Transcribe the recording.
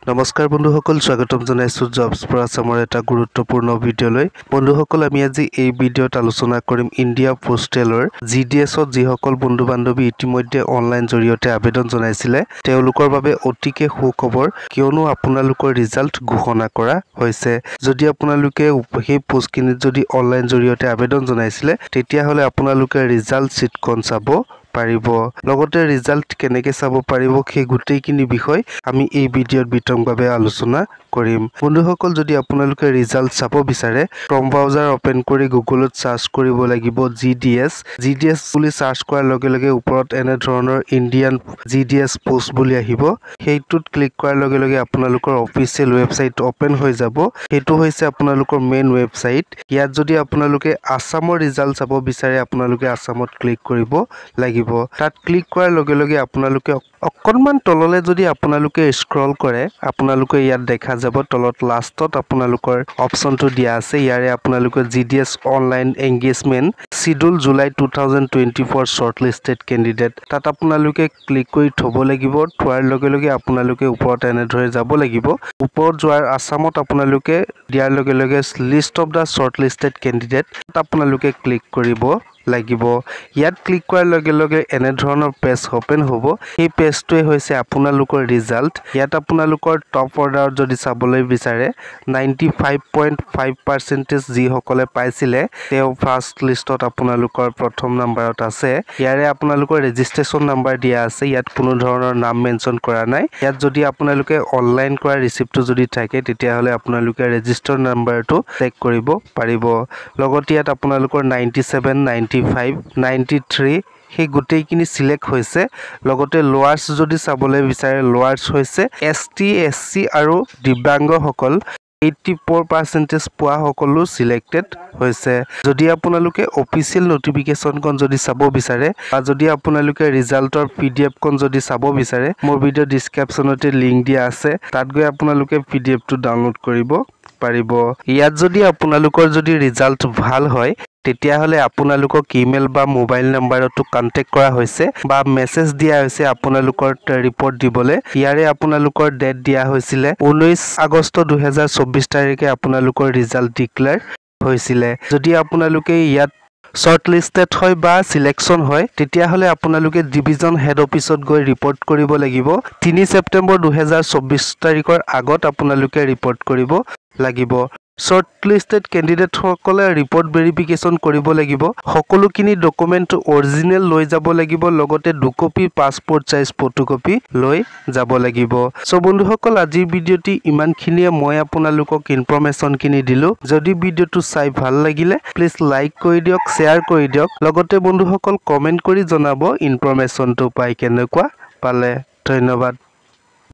নমস্কাৰ বন্ধুসকল, স্বাগতম জনাইছো জবছ ফৰ আছামৰ এটা গুৰুত্বপূৰ্ণ ভিডিঅ'লৈ। বন্ধুসকল, আমি আজি এই ভিডিঅ'ত আলোচনা কৰিম ইণ্ডিয়া পোষ্টেলৰ GDSত যিসকল বন্ধু বান্ধৱী ইতিমধ্যে অনলাইন জৰিয়তে আবেদন জনাইছিলে তেওঁলোকৰ বাবে অতিকে সুখবৰ, কিয়নো আপোনালোকৰ ৰিজাল্ট ঘোষণা কৰা হৈছে। যদি আপোনালোকে সেই পোষ্টখিনিত যদি অনলাইন জৰিয়তে আবেদন জনাইছিলে তেতিয়াহ'লে আপোনালোকে ৰিজাল্ট ছিটখন চাব পাৰিব। লগতে ৰিজাল্ট কেনেকৈ চাব পাৰিব সেই গোটেইখিনি বিষয় আমি এই ভিডিঅ'ত বিতংভাৱে আলোচনা কৰিম। বন্ধুসকল, যদি আপোনালোকে ৰিজাল্ট চাব বিচাৰে ক্ৰম ব্ৰাউজাৰ অপেন কৰি গুগলত চাৰ্চ কৰিব লাগিব GDS বুলি চাৰ্চ কৰাৰ লগে লগে ওপৰত এনে ধৰণৰ ইণ্ডিয়ান GDS পোষ্ট বুলি আহিব। সেইটোত ক্লিক কৰাৰ লগে লগে আপোনালোকৰ অফিচিয়েল ৱেবছাইট অপেন হৈ যাব। সেইটো হৈছে আপোনালোকৰ মেইন ৱেবছাইট। ইয়াত যদি আপোনালোকে আছামৰ ৰিজাল্ট চাব বিচাৰে আপোনালোকে আছামত ক্লিক কৰিব লাগিব। তাত ক্লিক কৰাৰ লগে লগে আপোনালোকে অকণমান তললৈ যদি আপোনালোকে স্ক্ৰল কৰে আপোনালোকে ইয়াত দেখা যাব তলত লাষ্টত আপোনালোকৰ অপশ্যনটো দিয়া আছে। ইয়াৰে আপোনালোকে GDS online engagement schedule July 2024 shortlisted candidate তাত আপোনালোকে ক্লিক কৰি থ'ব লাগিব। থোৱাৰ লগে লগে আপোনালোকে ওপৰত এনেদৰে যাব লাগিব। ওপৰত যোৱাৰ আছামত আপোনালোকে দিয়াৰ লগে লগে লিষ্ট অফ দ্য শ্বৰ্টলিষ্টেড কেণ্ডিডেট তাত আপোনালোকে ক্লিক কৰিব লাগিব। ইয়াত ক্লিক কৰাৰ লগে লগে এনে ধৰণৰ পেজ অপেন হ'ব। সেই পেজটোৱে হৈছে আপোনালোকৰ ৰিজাল্ট। ইয়াত আপোনালোকৰ টপ অৰ্ডাৰত যদি চাবলৈ বিচাৰে 95.5% যিসকলে পাইছিলে তেওঁ ফাৰ্ষ্ট লিষ্টত আপোনালোকৰ প্ৰথম নাম্বাৰত আছে। ইয়াৰে আপোনালোকৰ ৰেজিষ্ট্ৰেশ্যন নাম্বাৰ দিয়া আছে। ইয়াত কোনো ধৰণৰ নাম মেনশ্যন কৰা নাই। ইয়াত যদি আপোনালোকে অনলাইন কৰা ৰিচিপ্টটো যদি থাকে তেতিয়াহ'লে আপোনালোকে ৰেজিষ্টাৰ নাম্বাৰটো চেক কৰিব পাৰিব। লগতে ইয়াত আপোনালোকৰ 97, 95, 93 সেই গোটেইখিনি চিলেক্ট হৈছে। লগতে লোৱাৰ্ছ যদি চাবলৈ বিচাৰে লোৱাৰ্ছ হৈছে ST, SC আৰু দিব্যাংগসকল 84% পোৱা সকলো চিলেক্টেড হৈছে। যদি আপোনালোকে অফিচিয়েল নটিফিকেশ্যনখন যদি চাব বিচাৰে বা যদি আপোনালোকে ৰিজাল্টৰ PDF-খন যদি চাব বিচাৰে মোৰ ভিডিঅ' ডিছক্ৰিপশ্যনতে লিংক দিয়া আছে। তাত গৈ আপোনালোকে PDF-টো ডাউনলোড কৰিব পাৰিব। ইয়াত যদি আপোনালোকৰ যদি ৰিজাল্ট ভাল হয় তেতিয়াহ'লে আপোনালোকক ইমেইল বা মোবাইল নাম্বাৰতো কণ্টেক্ট কৰা হৈছে বা মেছেজ দিয়া হৈছে আপোনালোকৰ ৰিপৰ্ট দিবলৈ। ইয়াৰে আপোনালোকৰ ডেট দিয়া হৈছিলে 19 আগষ্ট 2024 তাৰিখে আপোনালোকৰ ৰিজাল্ট ডিক্লেয়াৰ হৈছিলে। যদি আপোনালোকে ইয়াত শ্বৰ্টলিষ্টেড হয় বা চিলেকশ্যন হয় তেতিয়াহ'লে আপোনালোকে ডিভিজন হেড অফিচত গৈ ৰিপৰ্ট কৰিব লাগিব। 3 ছেপ্টেম্বৰ 2024 তাৰিখৰ আগত আপোনালোকে ৰিপৰ্ট কৰিব লাগিব। শ্বৰ্টলিষ্টেড কেণ্ডিডেটসকলে ৰিপৰ্ট ভেৰিফিকেশ্যন কৰিব লাগিব। সকলোখিনি ডকুমেণ্ট অৰিজিনেল লৈ যাব লাগিব। লগতে 2 কপি পাছপোৰ্ট চাইজ ফটোকপি লৈ যাব লাগিব। চ' বন্ধুসকল, আজিৰ ভিডিঅ'টি ইমানখিনিয়ে মই আপোনালোকক ইনফৰমেশ্যনখিনি দিলোঁ। যদি ভিডিঅ'টো চাই ভাল লাগিলে প্লিজ লাইক কৰি দিয়ক, শ্বেয়াৰ কৰি দিয়ক। লগতে বন্ধুসকল কমেণ্ট কৰি জনাব ইনফৰমেশ্যনটো পাই কেনেকুৱা পালে। ধন্যবাদ।